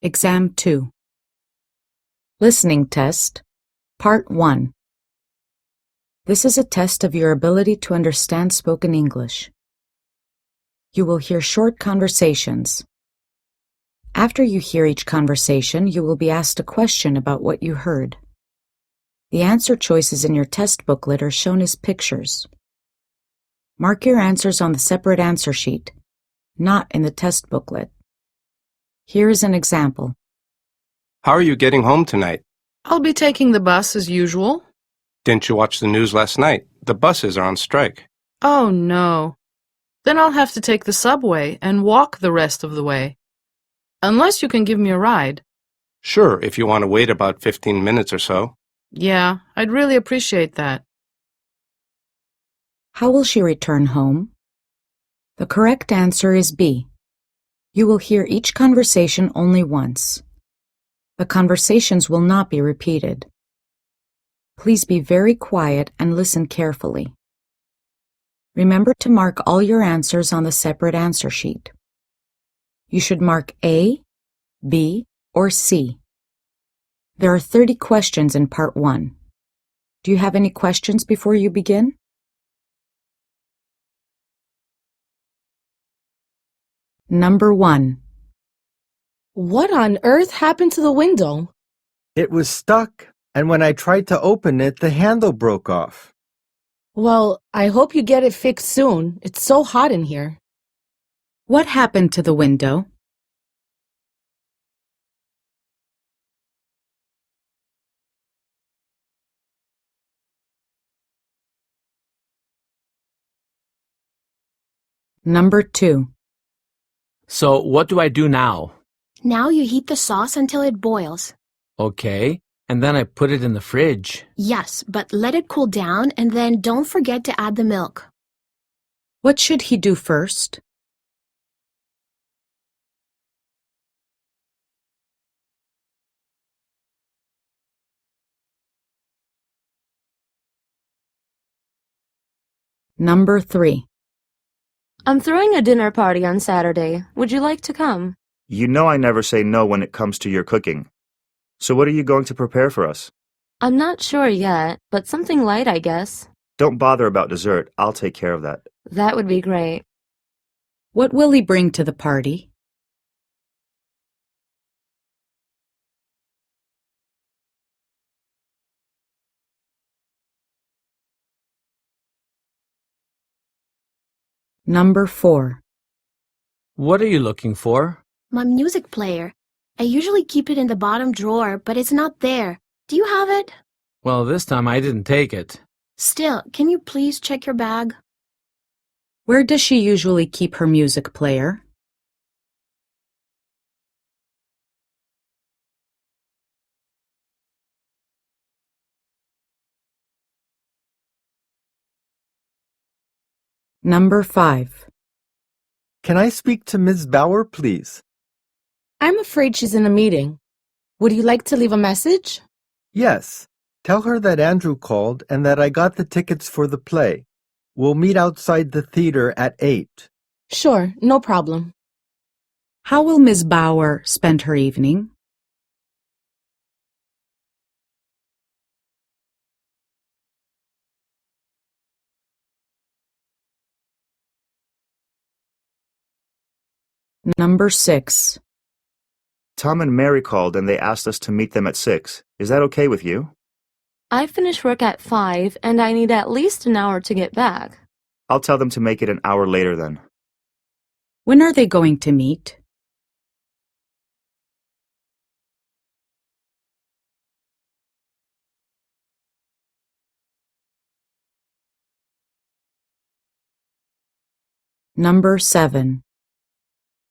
EXAM2 Listening Test Part 1. This is a test of your ability to understand spoken English. You will hear short conversations. After you hear each conversation, you will be asked a question about what you heard. The answer choices in your test booklet are shown as pictures. Mark your answers on the separate answer sheet, not in the test booklet. Here is an example. How are you getting home tonight? I'll be taking the bus as usual. Didn't you watch the news last night? The buses are on strike. Oh, no. Then I'll have to take the subway and walk the rest of the way. Unless you can give me a ride. Sure, if you want to wait about 15 minutes or so. Yeah, I'd really appreciate that. How will she return home? The correct answer is B. You will hear each conversation only once. The conversations will not be repeated. Please be very quiet and listen carefully. Remember to mark all your answers on the separate answer sheet. You should mark A, B, or C. There are 30 questions in Part 1. Do you have any questions before you begin? Number 1. What on earth happened to the window? It was stuck, and when I tried to open it, the handle broke off. Well, I hope you get it fixed soon. It's so hot in here. What happened to the window? Number 2. So what do I do now? Now you heat the sauce until it boils. Okay, and then I put it in the fridge. Yes, but let it cool down and then don't forget to add the milk. What should he do first? Number 3. I'm throwing a dinner party on Saturday. Would you like to come? You know I never say no when it comes to your cooking. So what are you going to prepare for us? I'm not sure yet, but something light, I guess. Don't bother about dessert. I'll take care of that. That would be great. What will he bring to the party? Number 4. What are you looking for? My music player. I usually keep it in the bottom drawer, but it's not there. Do you have it? Well, this time I didn't take it. Still, can you please check your bag? Where does she usually keep her music player? Number 5. Can I speak to Ms. Bauer, please? I'm afraid she's in a meeting. Would you like to leave a message? Yes. Tell her that Andrew called and that I got the tickets for the play. We'll meet outside the theater at 8. Sure, no problem. How will Ms. Bauer spend her evening? Number 6. Tom and Mary called and they asked us to meet them at 6. Is that okay with you? I finish work at 5, and I need at least an hour to get back. I'll tell them to make it an hour later then. When are they going to meet? Number 7.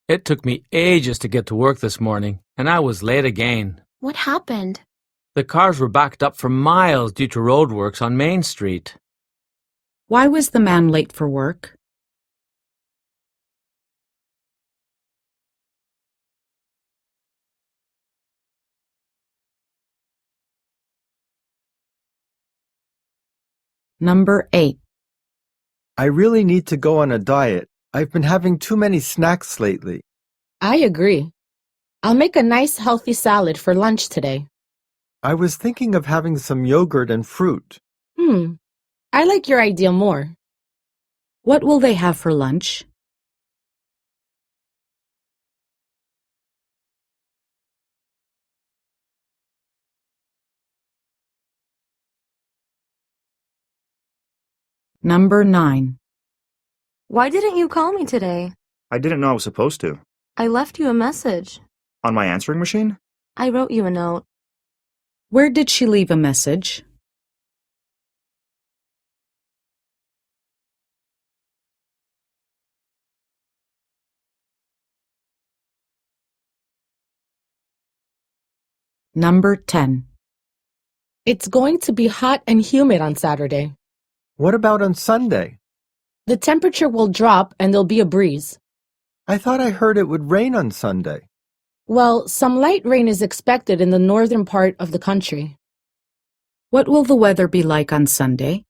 It took me ages to get to work this morning, and I was late again. What happened? The cars were backed up for miles due to roadworks on Main Street. Why was the man late for work? Number 8. I really need to go on a diet. I've been having too many snacks lately. I agree. I'll make a nice healthy salad for lunch today. I was thinking of having some yogurt and fruit. I like your idea more. What will they have for lunch? Number 9. Why didn't you call me today? I didn't know I was supposed to. I left you a message. On my answering machine? I wrote you a note. Where did she leave a message? Number 10. It's going to be hot and humid on Saturday. What about on Sunday? The temperature will drop and there'll be a breeze. I thought I heard it would rain on Sunday. Well, some light rain is expected in the northern part of the country. What will the weather be like on Sunday?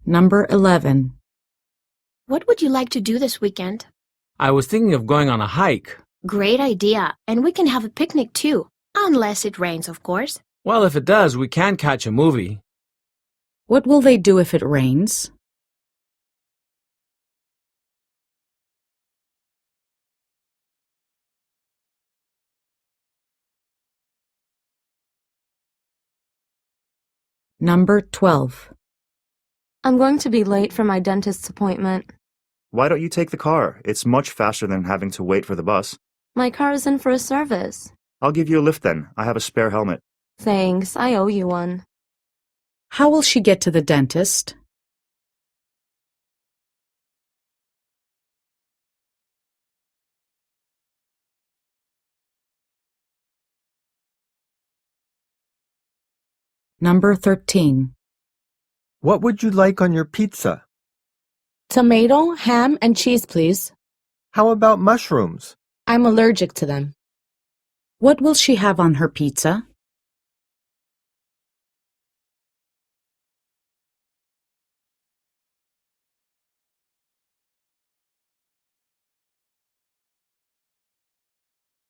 Number 11. What would you like to do this weekend? I was thinking of going on a hike. Great idea, and we can have a picnic too. Unless it rains, of course. Well, if it does, we can catch a movie. What will they do if it rains? Number 12. I'm going to be late for my dentist's appointment. Why don't you take the car? It's much faster than having to wait for the bus. My car is in for a service. I'll give you a lift then. I have a spare helmet. Thanks, I owe you one. How will she get to the dentist? Number 13. What would you like on your pizza? Tomato, ham, and cheese, please. How about mushrooms? I'm allergic to them. What will she have on her pizza?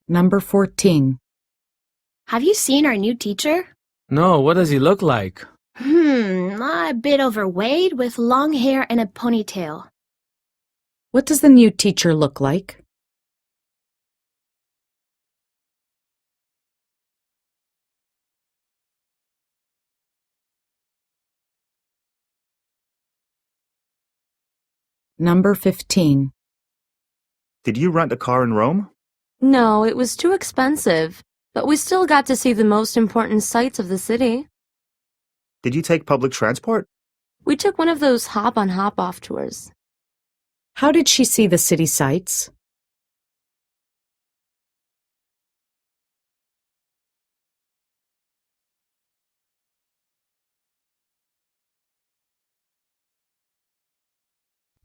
Number 14. Have you seen our new teacher? No, what does he look like? A bit overweight with long hair and a ponytail. What does the new teacher look like? Number 15. Did you rent a car in Rome? No, it was too expensive, but we still got to see the most important sights of the city. Did you take public transport? We took one of those hop-on hop-off tours. How did she see the city sights?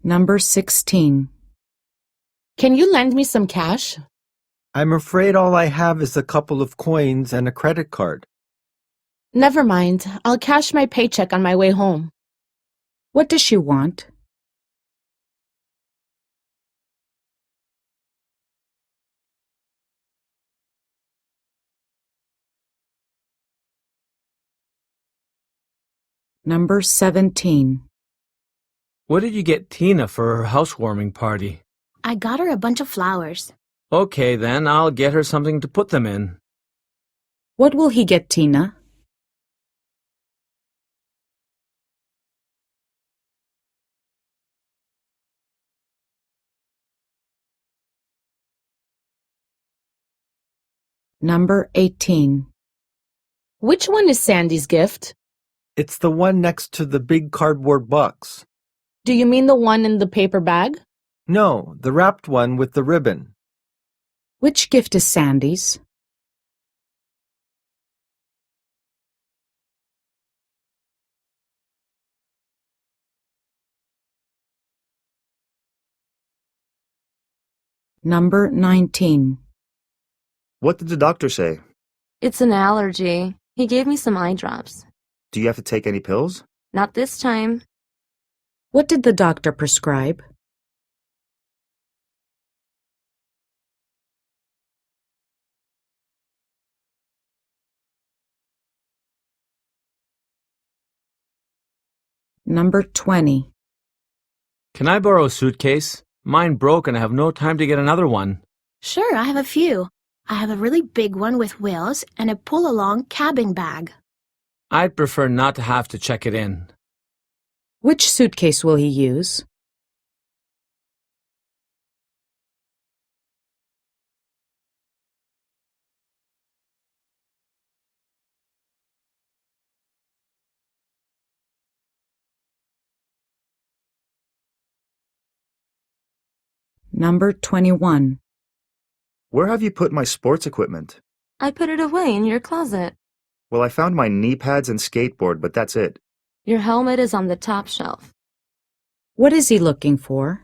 Number 16. Can you lend me some cash? I'm afraid all I have is a couple of coins and a credit card. Never mind. I'll cash my paycheck on my way home. What does she want? Number 17. What did you get Tina for her housewarming party? I got her a bunch of flowers. Okay, then I'll get her something to put them in. What will he get Tina? Number 18. Which one is Sandy's gift? It's the one next to the big cardboard box. Do you mean the one in the paper bag? No, the wrapped one with the ribbon. Which gift is Sandy's? Number 19. What did the doctor say? It's an allergy. He gave me some eye drops. Do you have to take any pills? Not this time. What did the doctor prescribe? Number 20. Can I borrow a suitcase? Mine broke and I have no time to get another one. Sure, I have a few. I have a really big one with wheels and a pull-along cabin bag. I'd prefer not to have to check it in. Which suitcase will he use? Number 21. Where have you put my sports equipment? I put it away in your closet. Well, I found my knee pads and skateboard, but that's it. Your helmet is on the top shelf. What is he looking for?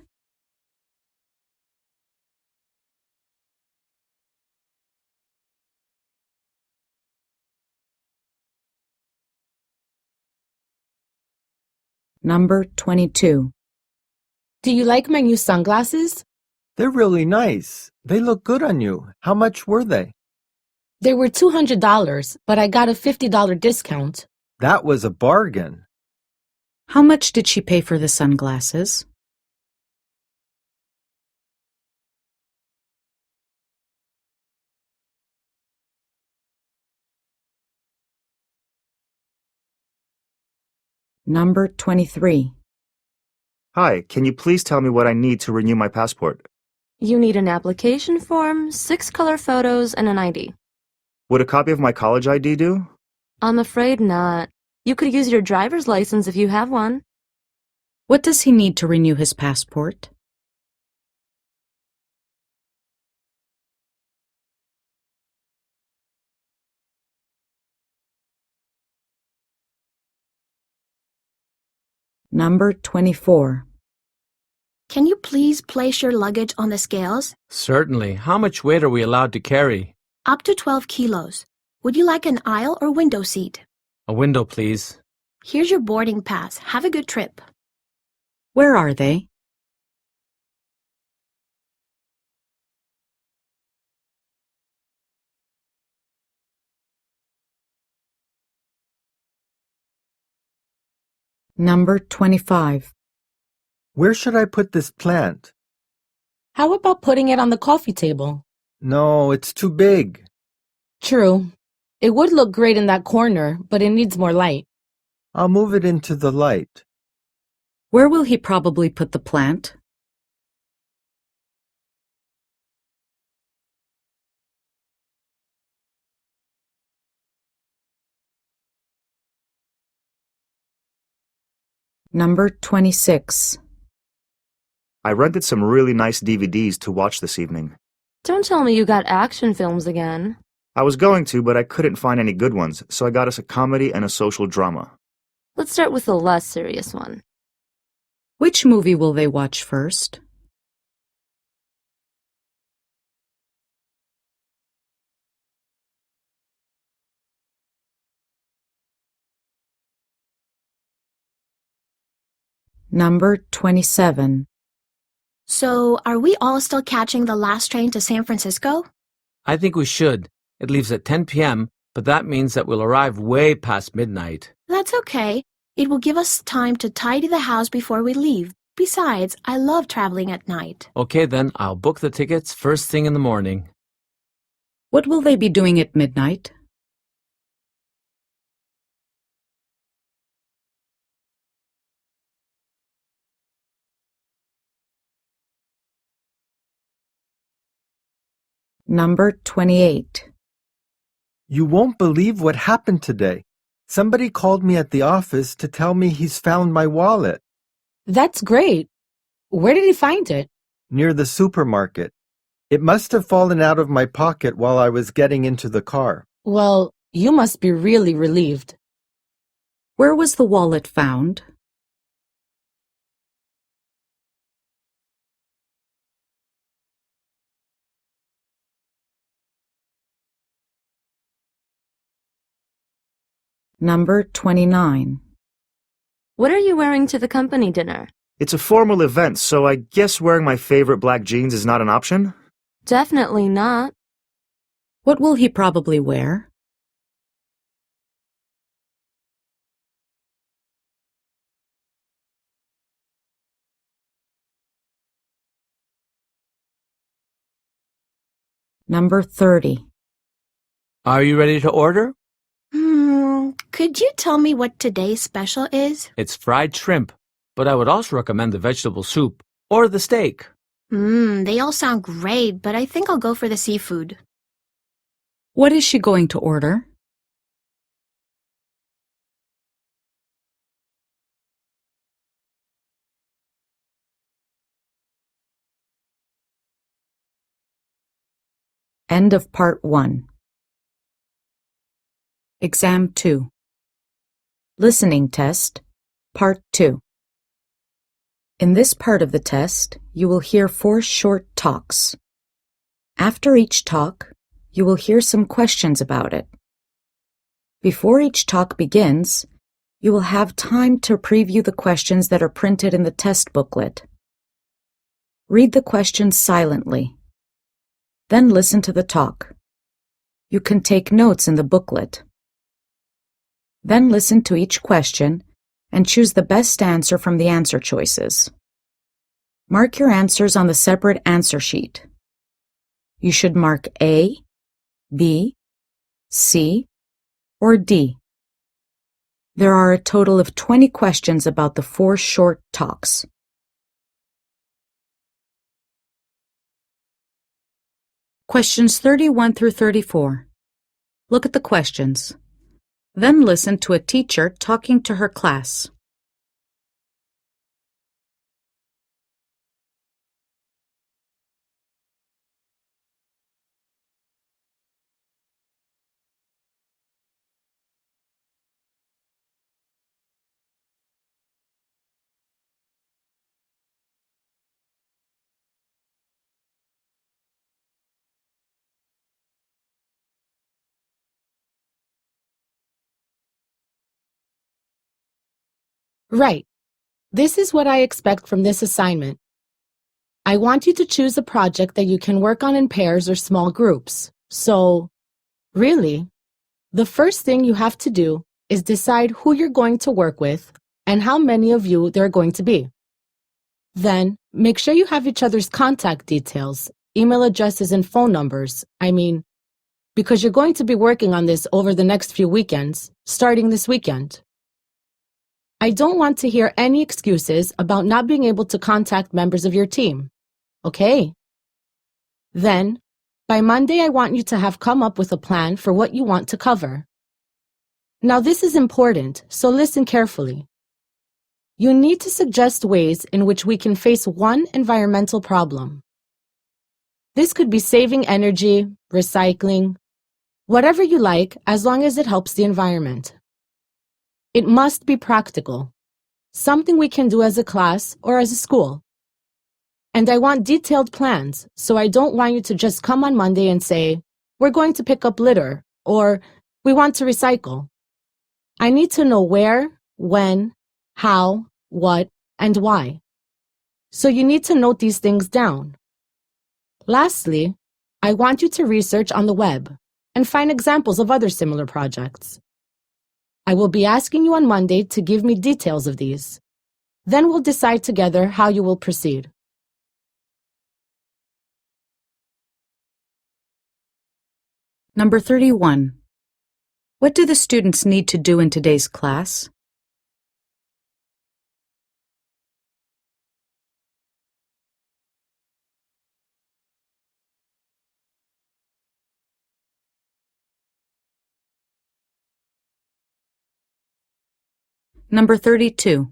Number 22. Do you like my new sunglasses? They're really nice. They look good on you. How much were they? They were $200, but I got a $50 discount. That was a bargain. How much did she pay for the sunglasses? Number 23. Hi, can you please tell me what I need to renew my passport? You need an application form, 6 color photos, and an ID. Would a copy of my college ID do? I'm afraid not. You could use your driver's license if you have one. What does he need to renew his passport? Number 24. Can you please place your luggage on the scales? Certainly. How much weight are we allowed to carry? Up to 12 kilos. Would you like an aisle or window seat? A window, please. Here's your boarding pass. Have a good trip. Where are they? Number 25. Where should I put this plant? How about putting it on the coffee table? No, it's too big. True. It would look great in that corner, but it needs more light. I'll move it into the light. Where will he probably put the plant? Number 26. I rented some really nice DVDs to watch this evening. Don't tell me you got action films again. I was going to, but I couldn't find any good ones, so I got us a comedy and a social drama. Let's start with the less serious one. Which movie will they watch first? Number 27. So, are we all still catching the last train to San Francisco? I think we should. It leaves at 10 p.m., but that means that we'll arrive way past midnight. That's okay. It will give us time to tidy the house before we leave. Besides, I love traveling at night. Okay, then I'll book the tickets first thing in the morning. What will they be doing at midnight? Number 28. You won't believe what happened today. Somebody called me at the office to tell me he's found my wallet That's great. Where did he find it? near the supermarket. It must have fallen out of my pocket while I was getting into the car. Well, you must be really relieved. Where was the wallet found? Number 29. What are you wearing to the company dinner? It's a formal event, so I guess wearing my favorite black jeans is not an option? Definitely not. What will he probably wear? Number 30. Are you ready to order? Could you tell me what today's special is? It's fried shrimp, but I would also recommend the vegetable soup or the steak. They all sound great, but I think I'll go for the seafood. What is she going to order? End of Part 1. Exam 2. Listening Test, Part 2. In this part of the test, you will hear 4 short talks. After each talk, you will hear some questions about it. Before each talk begins, you will have time to preview the questions that are printed in the test booklet. Read the questions silently. Then listen to the talk. You can take notes in the booklet. Then listen to each question and choose the best answer from the answer choices. Mark your answers on the separate answer sheet. You should mark A, B, C, or D. There are a total of 20 questions about the 4 short talks. Questions 31 through 34. Look at the questions. Then listen to a teacher talking to her class. Right. This is what I expect from this assignment. I want you to choose a project that you can work on in pairs or small groups. So, really, the first thing you have to do is decide who you're going to work with and how many of you there are going to be. Then, make sure you have each other's contact details, email addresses, and phone numbers. Because you're going to be working on this over the next few weekends, starting this weekend. I don't want to hear any excuses about not being able to contact members of your team. Okay? Then, by Monday, I want you to have come up with a plan for what you want to cover. Now, this is important, so listen carefully. You need to suggest ways in which we can face one environmental problem. This could be saving energy, recycling, whatever you like, as long as it helps the environment. It must be practical, something we can do as a class or as a school. And I want detailed plans, so I don't want you to just come on Monday and say, we're going to pick up litter, or we want to recycle. I need to know where, when, how, what, and why. So you need to note these things down. Lastly, I want you to research on the web and find examples of other similar projects. I will be asking you on Monday to give me details of these. Then we'll decide together how you will proceed. Number 31. What do the students need to do in today's class? Number 32.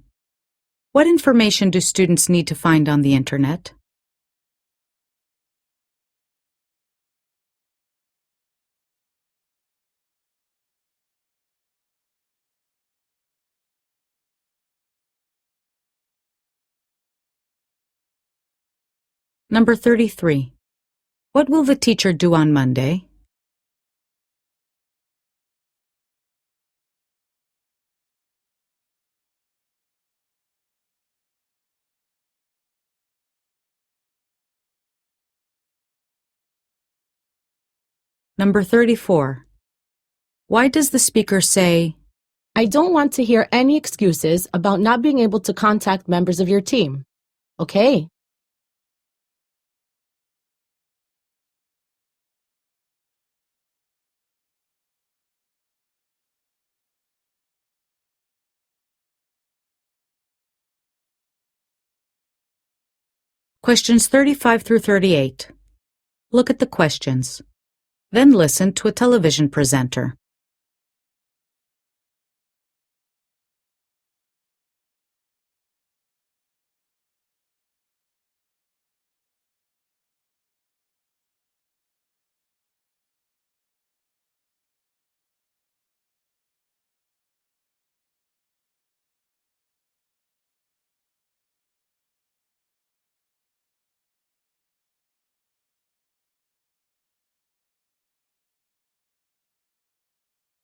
What information do students need to find on the internet? Number 33. What will the teacher do on Monday? Number 34. Why does the speaker say, I don't want to hear any excuses about not being able to contact members of your team. Okay. Questions 35 through 38. Look at the questions. Then listen to a television presenter.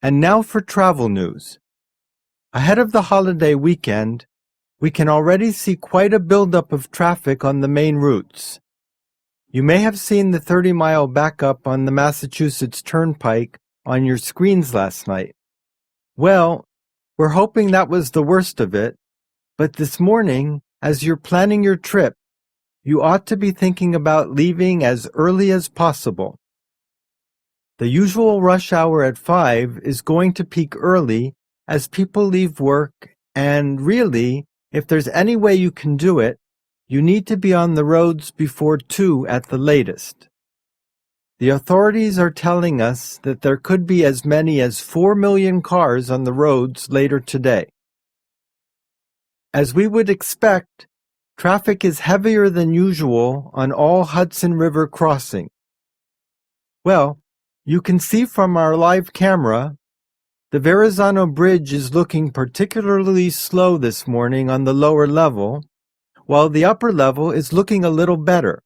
And now for travel news. Ahead of the holiday weekend, we can already see quite a buildup of traffic on the main routes. You may have seen the 30-mile backup on the Massachusetts Turnpike on your screens last night. Well, we're hoping that was the worst of it, but this morning, as you're planning your trip, you ought to be thinking about leaving as early as possible. The usual rush hour at 5 is going to peak early as people leave work, and really, if there's any way you can do it, you need to be on the roads before 2 at the latest. The authorities are telling us that there could be as many as 4 million cars on the roads later today. As we would expect, traffic is heavier than usual on all Hudson River crossings. Well, you can see from our live camera, the Verrazano Bridge is looking particularly slow this morning on the lower level, while the upper level is looking a little better.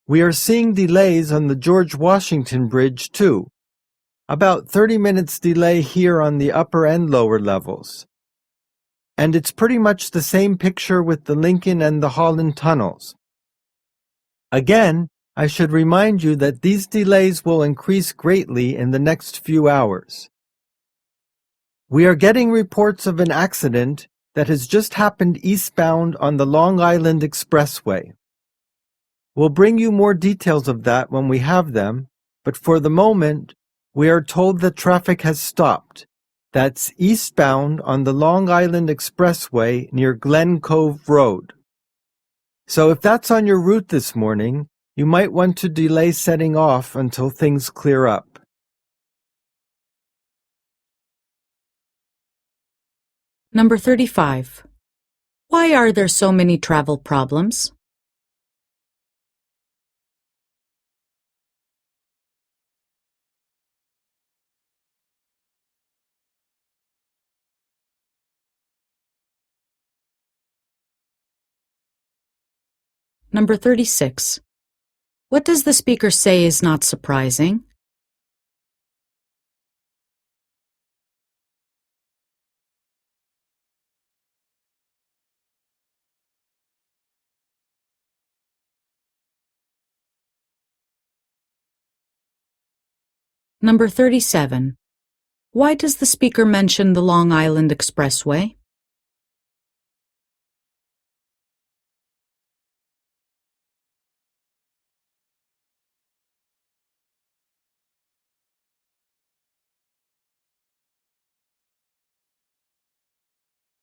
We are seeing delays on the George Washington Bridge too, about 30 minutes delay here on the upper and lower levels. And it's pretty much the same picture with the Lincoln and the Holland tunnels. Again, I should remind you that these delays will increase greatly in the next few hours. We are getting reports of an accident that has just happened eastbound on the Long Island Expressway. We'll bring you more details of that when we have them, but for the moment, we are told that traffic has stopped. That's eastbound on the Long Island Expressway near Glen Cove Road. So if that's on your route this morning, you might want to delay setting off until things clear up. Number 35. Why are there so many travel problems? Number 36. What does the speaker say is not surprising? Number 37. Why does the speaker mention the Long Island Expressway?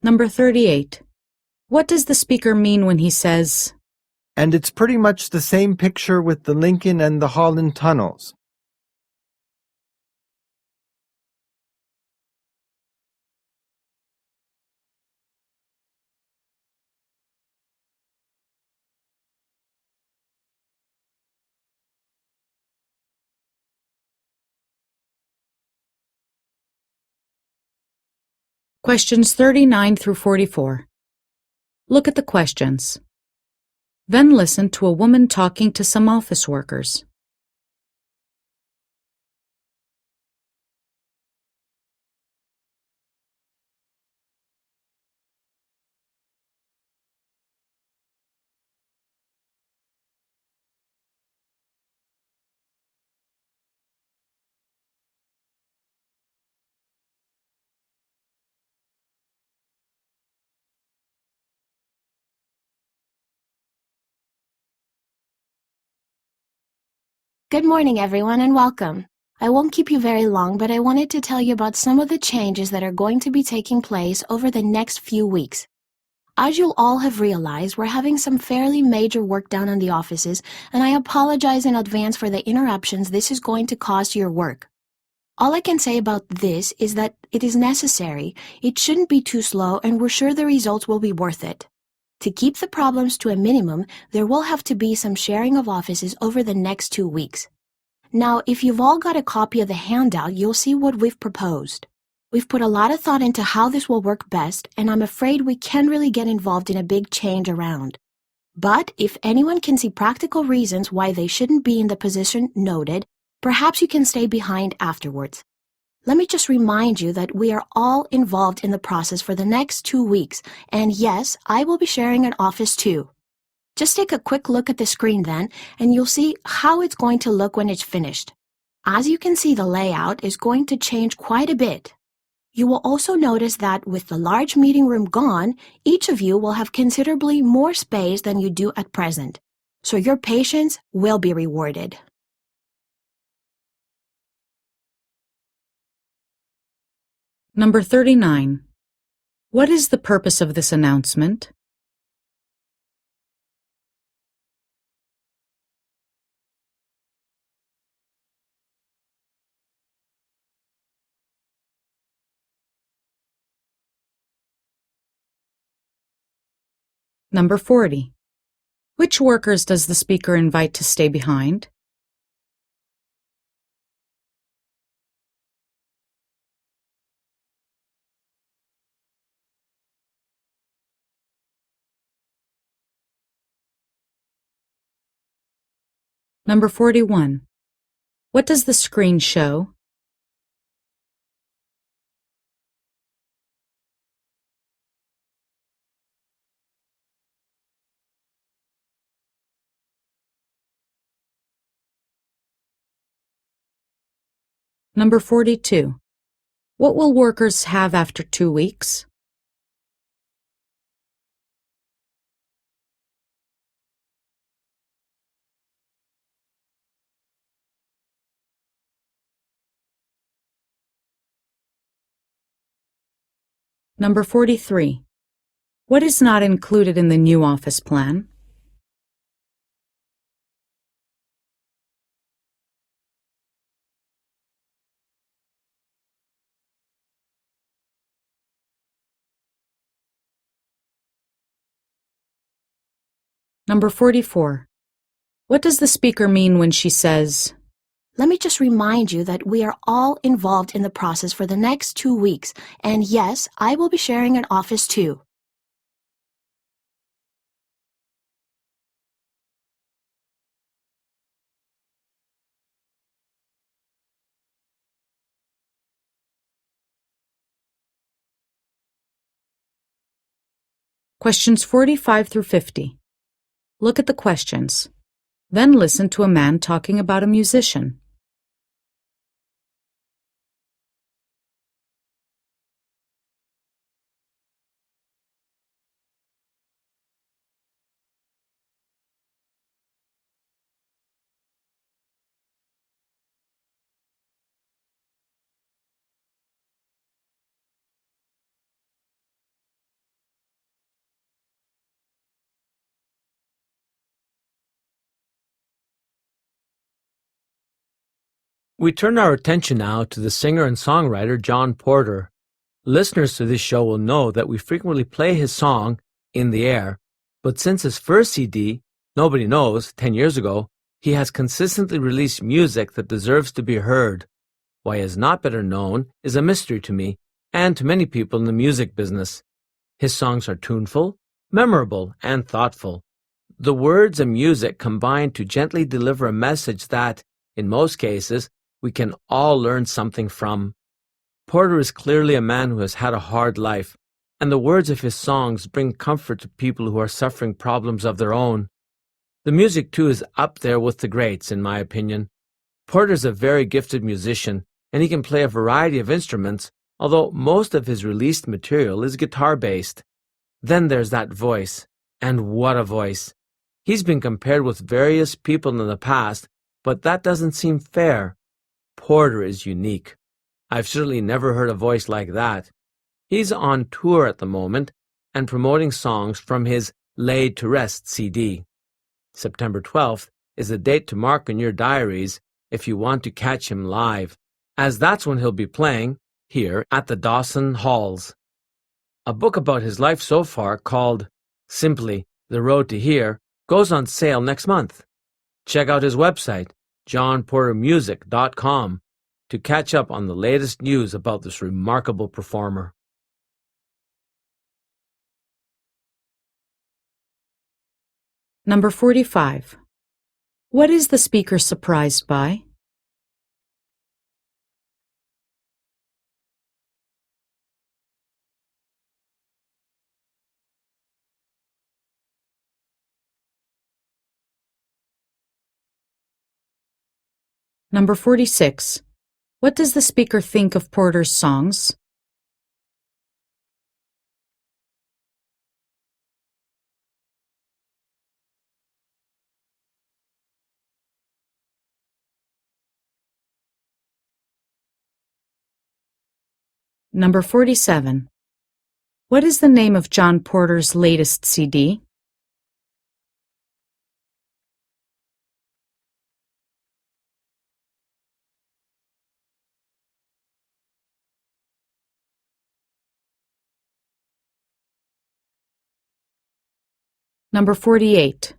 Number 38. What does the speaker mean when he says, And it's pretty much the same picture with the Lincoln and the Holland tunnels. Questions 39 through 44. Look at the questions. Then listen to a woman talking to some office workers. Good morning, everyone, and welcome. I won't keep you very long, but I wanted to tell you about some of the changes that are going to be taking place over the next few weeks. As you'll all have realized, we're having some fairly major work done on the offices, and I apologize in advance for the interruptions this is going to cause to your work. All I can say about this is that it is necessary, it shouldn't be too slow, and we're sure the results will be worth it. To keep the problems to a minimum, there will have to be some sharing of offices over the next 2 weeks. Now, if you've all got a copy of the handout, you'll see what we've proposed. We've put a lot of thought into how this will work best, and I'm afraid we can't really get involved in a big change around. But if anyone can see practical reasons why they shouldn't be in the position noted, perhaps you can stay behind afterwards. Let me just remind you that we are all involved in the process for the next 2 weeks, and yes, I will be sharing an office too. Just take a quick look at the screen then, and you'll see how it's going to look when it's finished. As you can see, the layout is going to change quite a bit. You will also notice that with the large meeting room gone, each of you will have considerably more space than you do at present. So your patience will be rewarded. Number 39. What is the purpose of this announcement? Number 40. Which workers does the speaker invite to stay behind? Number 41. What does the screen show? Number 42. What will workers have after 2 weeks? Number 43. What is not included in the new office plan? Number 44. What does the speaker mean when she says, Let me just remind you that we are all involved in the process for the next 2 weeks, and yes, I will be sharing an office too. Questions 45 through 50. Look at the questions. Then listen to a man talking about a musician. We turn our attention now to the singer and songwriter John Porter. Listeners to this show will know that we frequently play his song, In the Air, but since his first CD, Nobody Knows, 10 years ago, he has consistently released music that deserves to be heard. Why he is not better known is a mystery to me and to many people in the music business. His songs are tuneful, memorable, and thoughtful. The words and music combine to gently deliver a message that, in most cases, we can all learn something from. Porter is clearly a man who has had a hard life, and the words of his songs bring comfort to people who are suffering problems of their own. The music, too, is up there with the greats, in my opinion. Porter is a very gifted musician, and he can play a variety of instruments, although most of his released material is guitar-based. Then there's that voice, and what a voice! He's been compared with various people in the past, but that doesn't seem fair. Porter is unique. I've certainly never heard a voice like that. He's on tour at the moment and promoting songs from his Laid to Rest CD. September 12th is the date to mark in your diaries if you want to catch him live, as that's when he'll be playing here at the Dawson Halls. A book about his life so far, called simply The Road to Here, goes on sale next month. Check out his website, johnportermusic.com, to catch up on the latest news about this remarkable performer. Number 45. What is the speaker surprised by? Number 46. What does the speaker think of Porter's songs? Number 47. What is the name of John Porter's latest CD? Number 48.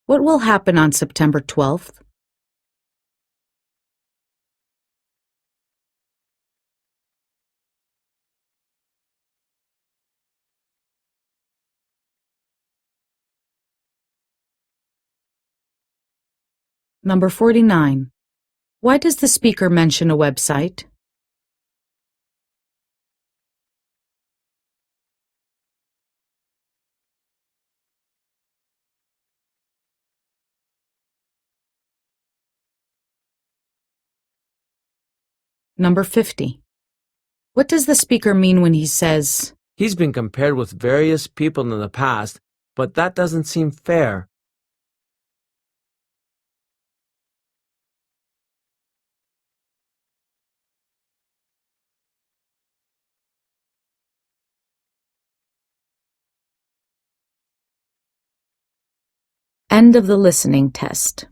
What will happen on September 12th? Number 49. Why does the speaker mention a website? Number 50. What does the speaker mean when he says, He's been compared with various people in the past, but that doesn't seem fair. End of the listening test.